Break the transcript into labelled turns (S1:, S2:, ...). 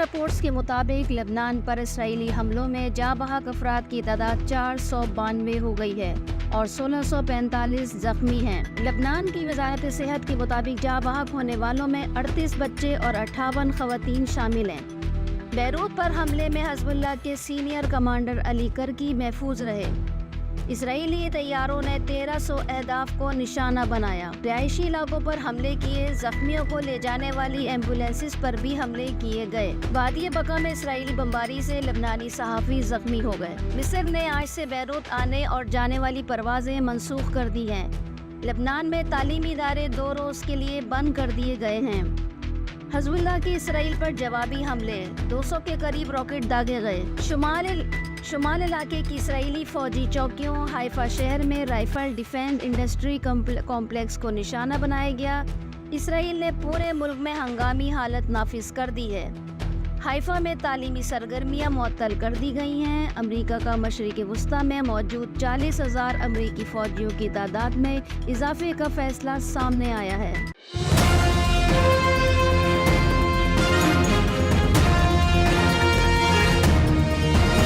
S1: Reports کے مطابق لبنان پر اسرائیلی حملوں میں جاں بحق افراد کی تعداد 492 ہو گئی ہے اور 1645 زخمی ہیں۔ لبنان کی وزارت صحت کے مطابق جاں بحق ہونے والوں میں 38 بچے اور 58 خواتین شامل ہیں۔ بیروت پر حملے میں حزب اللہ کے سینئر کمانڈر علی کرکی محفوظ رہے۔ اسرائیلی طیاروں نے 1300 اہداف کو نشانہ بنایا۔ رہائشی علاقوں پر حملے کیے، زخمیوں کو لے جانے والی ایمبولینسز پر بھی حملے کیے گئے۔ وادی بقا میں اسرائیلی بمباری سے لبنانی صحافی زخمی ہو گئے۔ مصر نے آج سے بیروت آنے اور جانے والی پروازیں منسوخ کر دی ہیں۔ لبنان میں تعلیمی ادارے 2 روز کے لیے بند کر دیے گئے ہیں۔ حزب اللہ کی اسرائیل پر جوابی حملے، 200 کے قریب راکٹ داغے گئے۔ شمال علاقے کی اسرائیلی فوجی چوکیوں حائفہ شہر میں رائفل ڈیفینس انڈسٹری کمپلیکس کو نشانہ بنایا گیا۔ اسرائیل نے پورے ملک میں ہنگامی حالت نافذ کر دی ہے۔ حائفہ میں تعلیمی سرگرمیاں معطل کر دی گئی ہیں۔ امریکہ کا مشرق وسطی میں موجود 40,000 امریکی فوجیوں کی تعداد میں اضافے کا فیصلہ سامنے آیا ہے۔